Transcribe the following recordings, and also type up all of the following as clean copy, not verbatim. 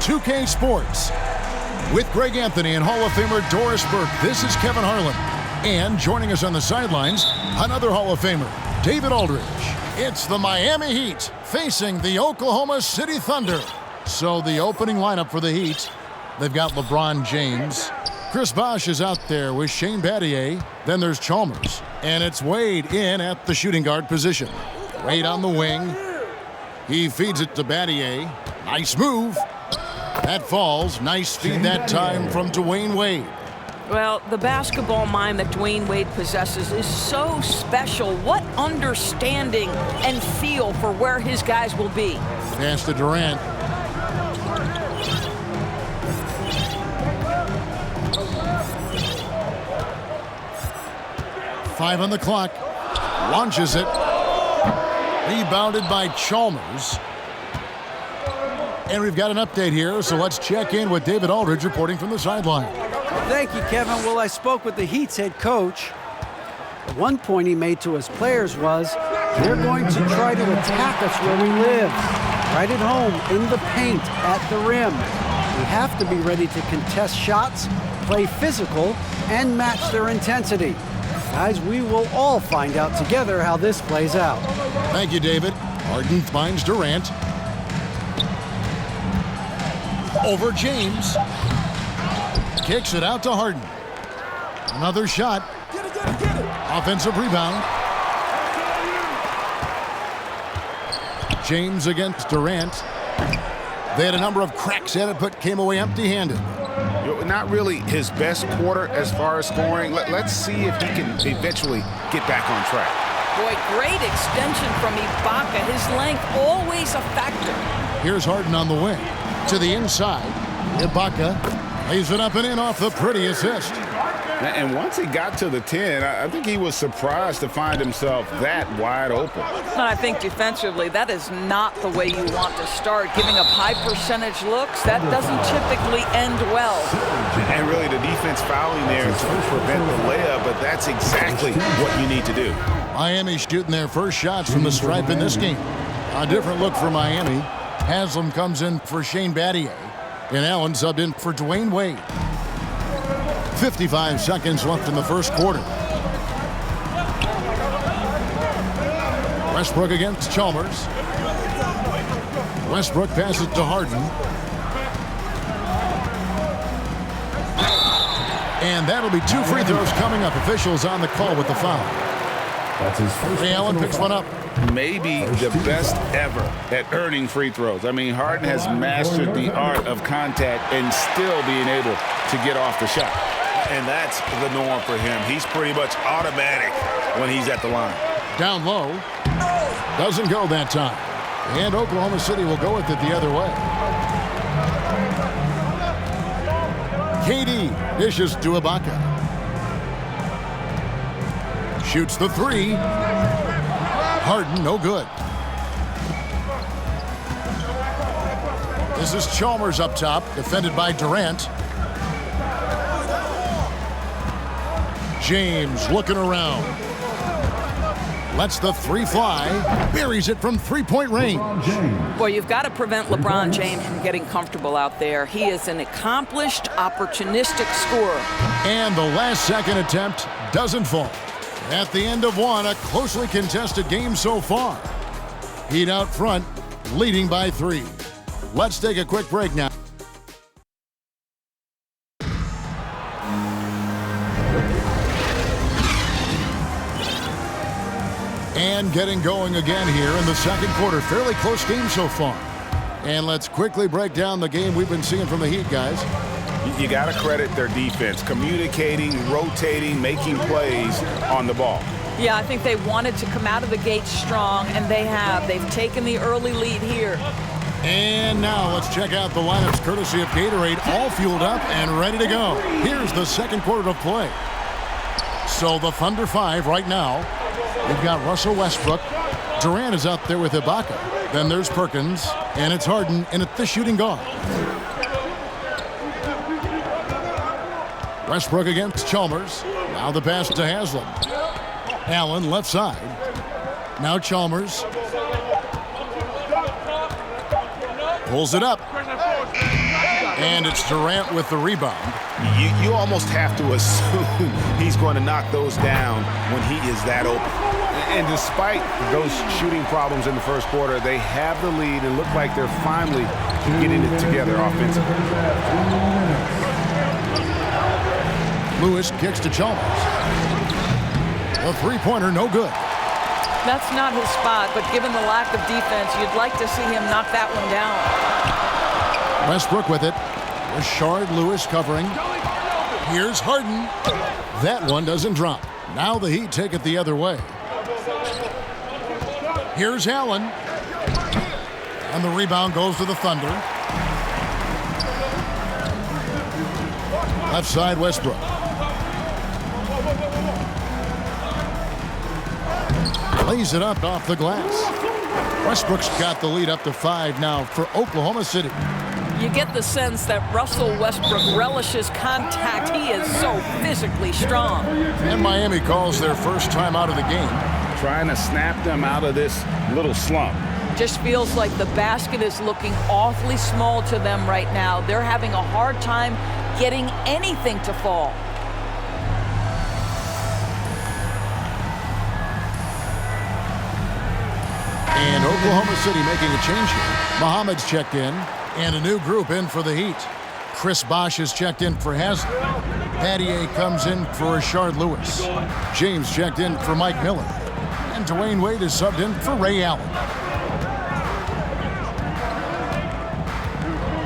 2K Sports. With Greg Anthony and Hall of Famer Doris Burke, this is Kevin Harlan. And joining us on the sidelines, another Hall of Famer, David Aldridge. It's the Miami Heat facing the Oklahoma City Thunder. So the opening lineup for the Heat, they've got LeBron James. Chris Bosh is out there with Shane Battier. Then there's Chalmers. And it's Wade in at the shooting guard position. Wade on the wing. He feeds it to Battier. Nice move. That falls. Nice feed that time from Dwayne Wade. Well, the basketball mind that Dwayne Wade possesses is so special. What understanding and feel for where his guys will be. Pass to Durant. Five on the clock. Launches it. Rebounded by Chalmers. And we've got an update here, so let's check in with David Aldridge reporting from the sideline. Thank you, Kevin. Well, I spoke with the Heat's head coach. One point he made to his players was, they're going to try to attack us where we live. Right at home, in the paint, at the rim. We have to be ready to contest shots, play physical, and match their intensity. Guys, we will all find out together how this plays out. Thank you, David. Harden finds Durant. Over James. Kicks it out to Harden. Another shot. Get it. Offensive rebound. James against Durant. They had a number of cracks at it, but came away empty-handed. Not really his best quarter as far as scoring. Let's see if he can eventually get back on track. Boy, great extension from Ibaka. His length always a factor. Here's Harden on the wing. To the inside. Ibaka lays it up and in off the pretty assist. And once he got to the 10, I think he was surprised to find himself that wide open. I think defensively, that is not the way you want to start. Giving up high percentage looks, that doesn't typically end well. And really the defense fouling there to prevent the layup, but that's exactly what you need to do. Miami shooting their first shots from the stripe in this game. A different look for Miami. Haslam comes in for Shane Battier. And Allen subbed in for Dwayne Wade. 55 seconds left in the first quarter. Westbrook against Chalmers. Westbrook passes to Harden. And that'll be 2 free throws coming up. Officials on the call with the foul. That's his first. Ray Allen picks one up. Maybe the best ever at earning free throws. I mean, Harden has mastered the art of contact and still being able to get off the shot. And that's the norm for him. He's pretty much automatic when he's at the line. Down low. Doesn't go that time. And Oklahoma City will go with it the other way. KD dishes to Ibaka. Shoots the 3. Harden, no good. This is Chalmers up top, defended by Durant. James looking around. Lets the 3 fly. Buries it from three-point range. Boy, you've got to prevent LeBron James from getting comfortable out there. He is an accomplished, opportunistic scorer. And the last second attempt doesn't fall. At the end of one, a closely contested game so far. Heat out front, leading by 3. Let's take a quick break now. And getting going again here in the second quarter. Fairly close game so far. And let's quickly break down the game we've been seeing from the Heat, guys. You got to credit their defense, communicating, rotating, making plays on the ball. Yeah, I think they wanted to come out of the gate strong, and they have. They've taken the early lead here. And now let's check out the lineups courtesy of Gatorade, all fueled up and ready to go. Here's the second quarter of play. So the Thunder 5 right now. We've got Russell Westbrook. Durant is out there with Ibaka. Then there's Perkins, and it's Harden in at the shooting guard. Westbrook against Chalmers. Now the pass to Haslam. Allen left side. Now Chalmers. Pulls it up. And it's Durant with the rebound. You almost have to assume he's going to knock those down when he is that open. And despite those shooting problems in the first quarter, they have the lead and look like they're finally getting it together offensively. Lewis kicks to Chalmers. A three-pointer, no good. That's not his spot, but given the lack of defense, you'd like to see him knock that one down. Westbrook with it. Rashard Lewis covering. Here's Harden. That one doesn't drop. Now the Heat take it the other way. Here's Allen. And the rebound goes to the Thunder. Left side, Westbrook. Lays it up off the glass. Westbrook's got the lead up to 5 now for Oklahoma City. You get the sense that Russell Westbrook relishes contact. He is so physically strong. And Miami calls their first time out of the game. Trying to snap them out of this little slump. Just feels like the basket is looking awfully small to them right now. They're having a hard time getting anything to fall. And Oklahoma City making a change here. Muhammad's checked in, and a new group in for the Heat. Chris Bosh is checked in for Haslem. Pattier comes in for Rashard Lewis. James checked in for Mike Miller. And Dwayne Wade is subbed in for Ray Allen.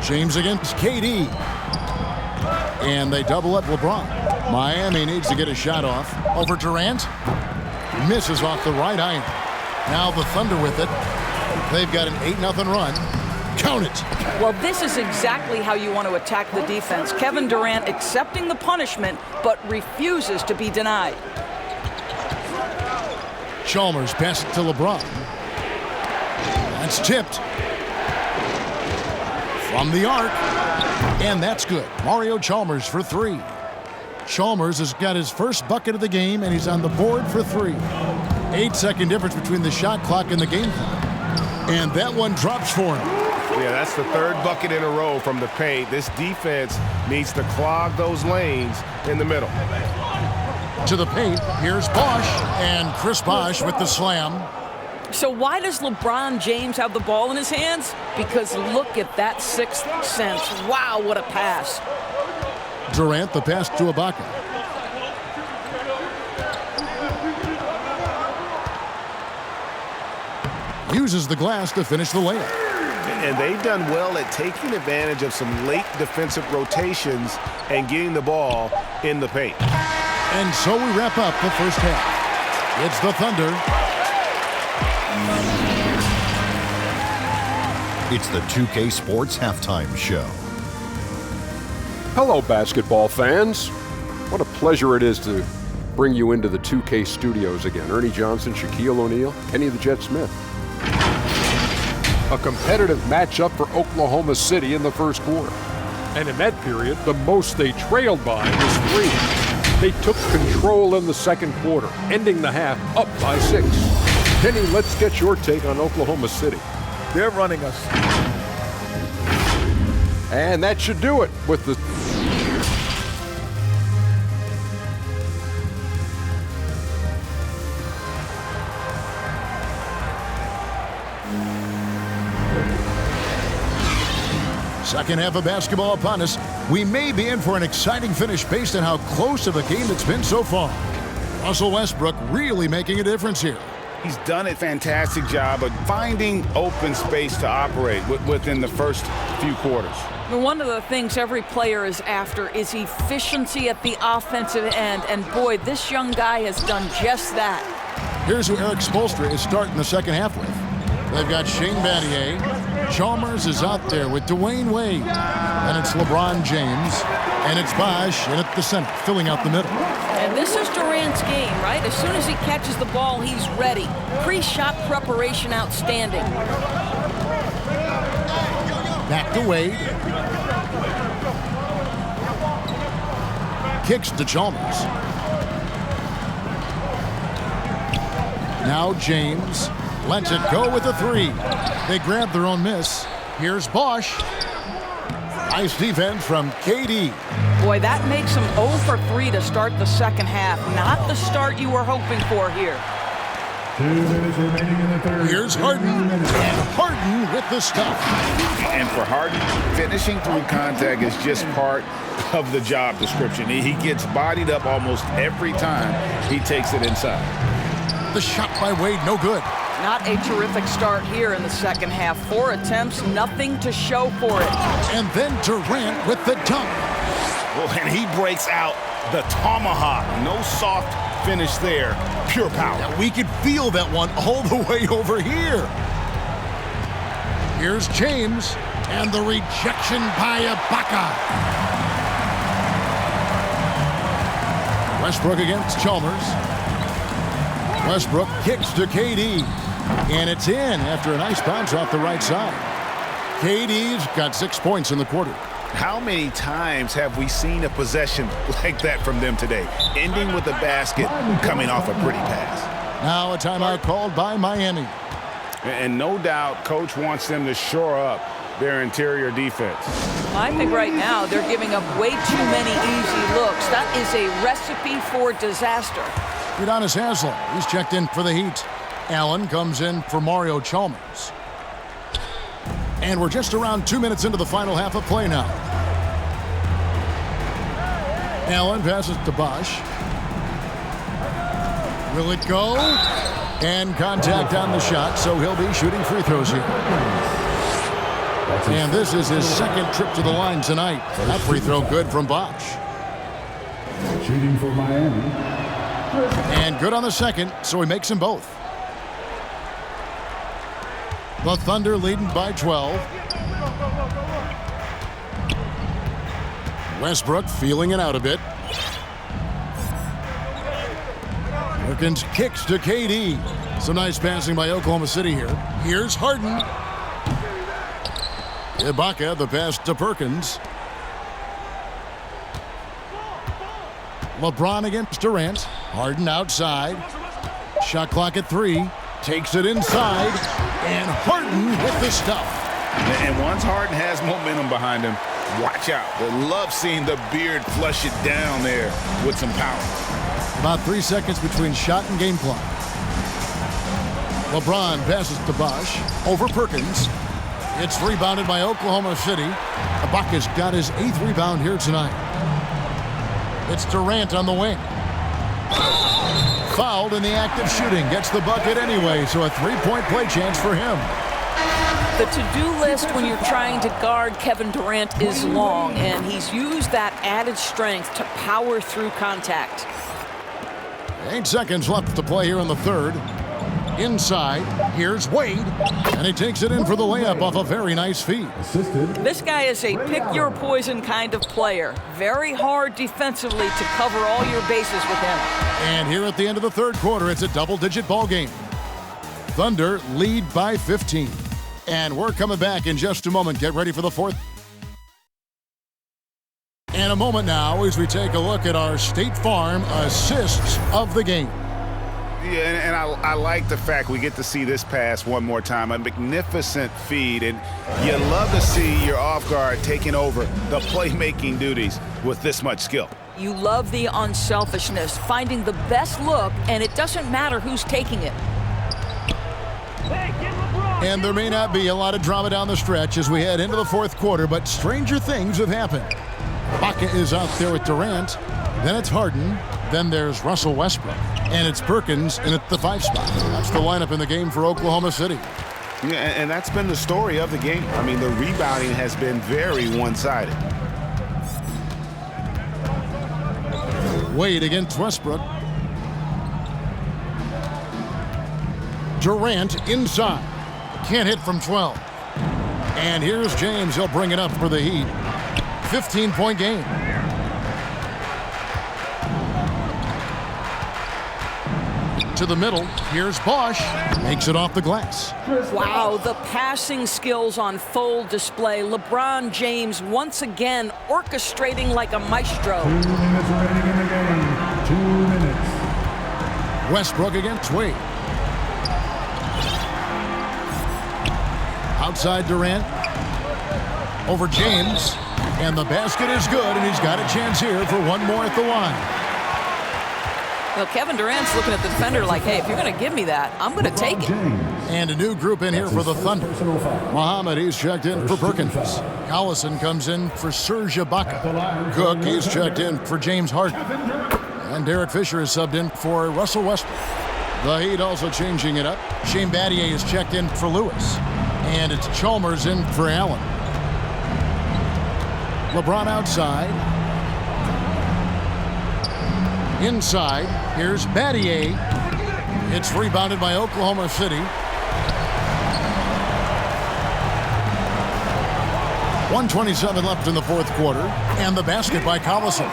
James against KD. And they double up LeBron. Miami needs to get a shot off. Over Durant. Misses off the right iron. Now the Thunder with it. They've got an 8-0 run. Count it. Well, this is exactly how you want to attack the defense. Kevin Durant accepting the punishment, but refuses to be denied. Chalmers passes to LeBron. That's tipped. From the arc. And that's good. Mario Chalmers for 3. Chalmers has got his first bucket of the game, and he's on the board for 3. 8-second difference between the shot clock and the game clock. And that one drops for him. Yeah, that's the third bucket in a row from the paint. This defense needs to clog those lanes in the middle. To the paint, here's Bosh, and Chris Bosh with the slam. So why does LeBron James have the ball in his hands? Because look at that sixth sense. Wow, what a pass. Durant, the pass to Ibaka. Uses the glass to finish the layup. And they've done well at taking advantage of some late defensive rotations and getting the ball in the paint. And so we wrap up the first half. It's the Thunder. It's the 2K Sports Halftime Show. Hello, basketball fans. What a pleasure it is to bring you into the 2K studios again. Ernie Johnson, Shaquille O'Neal, Kenny the Jet Smith. A competitive matchup for Oklahoma City in the first quarter. And in that period, the most they trailed by was 3. They took control in the second quarter, ending the half up by 6. Kenny, let's get your take on Oklahoma City. They're running us. And that should do it with the... Second half of basketball upon us. We may be in for an exciting finish based on how close of a game it's been so far. Russell Westbrook really making a difference here. He's done a fantastic job of finding open space to operate within the first few quarters. One of the things every player is after is efficiency at the offensive end. And boy, this young guy has done just that. Here's who Eric Spoelstra is starting the second half with. They've got Shane Battier. Chalmers is out there with Dwayne Wade. And it's LeBron James. And it's Bosh in at the center, filling out the middle. And this is Durant's game, right? As soon as he catches the ball, he's ready. Pre-shot preparation outstanding. Back to Wade. Kicks to Chalmers. Now James lets it go with a 3. They grab their own miss. Here's Bosh. Nice defense from KD. Boy, that makes him 0 for 3 to start the second half. Not the start you were hoping for here. 2 minutes remaining in the third. Here's Harden, and Harden with the stuff. And for Harden, finishing through contact is just part of the job description. He gets bodied up almost every time he takes it inside. The shot by Wade, no good. Not a terrific start here in the second half. 4 attempts, nothing to show for it. And then Durant with the dunk. Well, and he breaks out the tomahawk. No soft finish there, pure power. Now we could feel that one all the way over here. Here's James, and the rejection by Ibaka. Westbrook against Chalmers. Westbrook kicks to KD, and it's in after a nice bounce off the right side. KD's got 6 points in the quarter. How many times have we seen a possession like that from them today, ending with a basket coming off a pretty pass? Now a timeout called by Miami. And no doubt Coach wants them to shore up their interior defense. I think right now they're giving up way too many easy looks. That is a recipe for disaster. Udonis Haslem, he's checked in for the Heat. Allen comes in for Mario Chalmers. And we're just around 2 minutes into the final half of play now. Allen passes to Bosch. Will it go? And contact on the shot, so he'll be shooting free throws here. And this is his second trip to the line tonight. That free throw good from Bosch. Shooting for Miami. And good on the second, so he makes them both. The Thunder leading by 12. Westbrook feeling it out a bit. Perkins kicks to KD. Some nice passing by Oklahoma City here. Here's Harden. Ibaka, the pass to Perkins. LeBron against Durant. Harden outside. Shot clock at 3. Takes it inside. And Harden with the stuff. And once Harden has momentum behind him, watch out. They love seeing the beard flush it down there with some power. About 3 seconds between shot and game clock. LeBron passes to Bosch. Over Perkins. It's rebounded by Oklahoma City. Ibaka's got his 8th rebound here tonight. It's Durant on the wing. Fouled in the act of shooting. Gets the bucket anyway, so a 3-point play chance for him. The to-do list when you're trying to guard Kevin Durant is long, and he's used that added strength to power through contact. 8 seconds left to play here in the third. Inside, here's Wade, and he takes it in for the layup off a very nice feed. Assisted. This guy is a pick-your-poison kind of player. Very hard defensively to cover all your bases with him. And here at the end of the third quarter, it's a double-digit ball game. Thunder lead by 15. And we're coming back in just a moment. Get ready for the fourth. And a moment now as we take a look at our State Farm assists of the game. Yeah, and I like the fact we get to see this pass one more time. A magnificent feed, and you love to see your off guard taking over the playmaking duties with this much skill. You love the unselfishness, finding the best look, and it doesn't matter who's taking it. And there may not be a lot of drama down the stretch as we head into the fourth quarter, but stranger things have happened. Ibaka is out there with Durant. Then it's Harden. Then there's Russell Westbrook. And it's Perkins in at the 5 spot. That's the lineup in the game for Oklahoma City. Yeah, and that's been the story of the game. I mean, the rebounding has been very one-sided. Wade against Westbrook. Durant inside. Can't hit from 12. And here's James. He'll bring it up for the Heat. 15-point game. To the middle. Here's Bosch. Makes it off the glass. Wow, the passing skills on full display. LeBron James once again orchestrating like a maestro. 2 minutes remaining in the game. 2 minutes. Westbrook against Wade. Outside Durant. Over James. And the basket is good, and he's got a chance here for one more at the line. Well, Kevin Durant's looking at the defender like, hey, if you're going to give me that, I'm going to take it. And a new group in here for the Thunder. Muhammad, he's checked in for Perkins. Collison comes in for Serge Ibaka. Cook, he's checked in for James Harden. And Derek Fisher is subbed in for Russell Westbrook. The Heat also changing it up. Shane Battier is checked in for Lewis. And it's Chalmers in for Allen. LeBron outside. Inside, here's Battier. It's rebounded by Oklahoma City. 1:27 left in the fourth quarter. And the basket by Collison.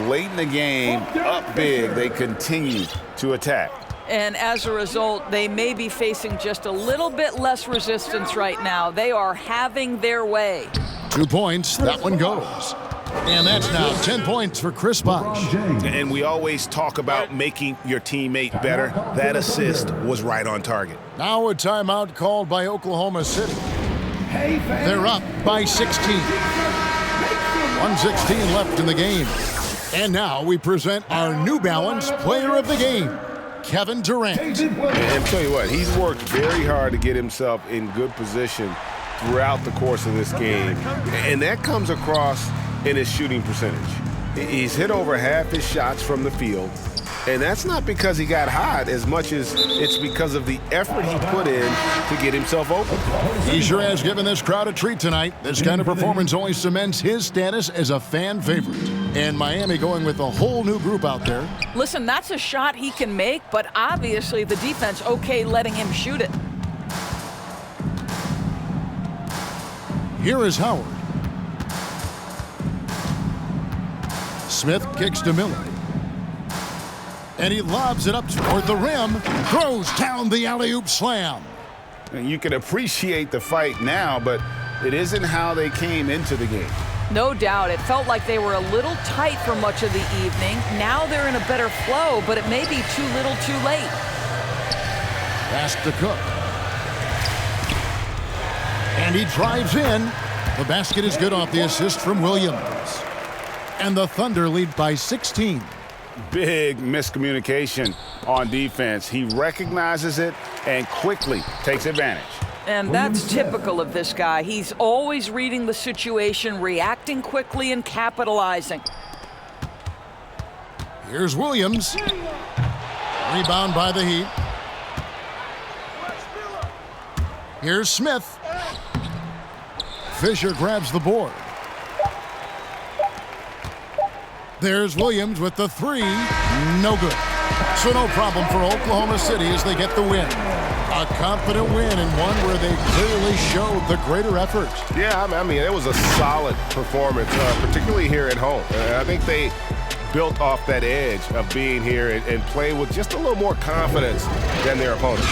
Late in the game, up big, they continue to attack. And as a result, they may be facing just a little bit less resistance right now. They are having their way. 2 points, that one goes. And that's now 10 points for Chris Bosh. And we always talk about making your teammate better. That assist was right on target. Now a timeout called by Oklahoma City. They're up by 16. 1:16 left in the game. And now we present our New Balance Player of the Game, Kevin Durant. And tell you what, he's worked very hard to get himself in good position throughout the course of this game. And that comes across in his shooting percentage. He's hit over half his shots from the field. And that's not because he got hot as much as it's because of the effort he put in to get himself open. He sure has given this crowd a treat tonight. This kind of performance only cements his status as a fan favorite. And Miami going with a whole new group out there. Listen, that's a shot he can make, but obviously the defense okay letting him shoot it. Here is Howard. Smith kicks to Miller. And he lobs it up toward the rim, throws down the alley-oop slam. And you can appreciate the fight now, but it isn't how they came into the game. No doubt. It felt like they were a little tight for much of the evening. Now they're in a better flow, but it may be too little too late. Pass to Cook. And he drives in. The basket is good off the assist from Williams. And the Thunder lead by 16. Big miscommunication on defense. He recognizes it and quickly takes advantage. And that's typical of this guy. He's always reading the situation, reacting quickly, and capitalizing. Here's Williams. Rebound by the Heat. Here's Smith. Fisher grabs the board. There's Williams with the three. No good. So no problem for Oklahoma City as they get the win. A confident win and one where they clearly showed the greater effort. Yeah, I mean, it was a solid performance, particularly here at home. I think they built off that edge of being here and play with just a little more confidence than their opponents.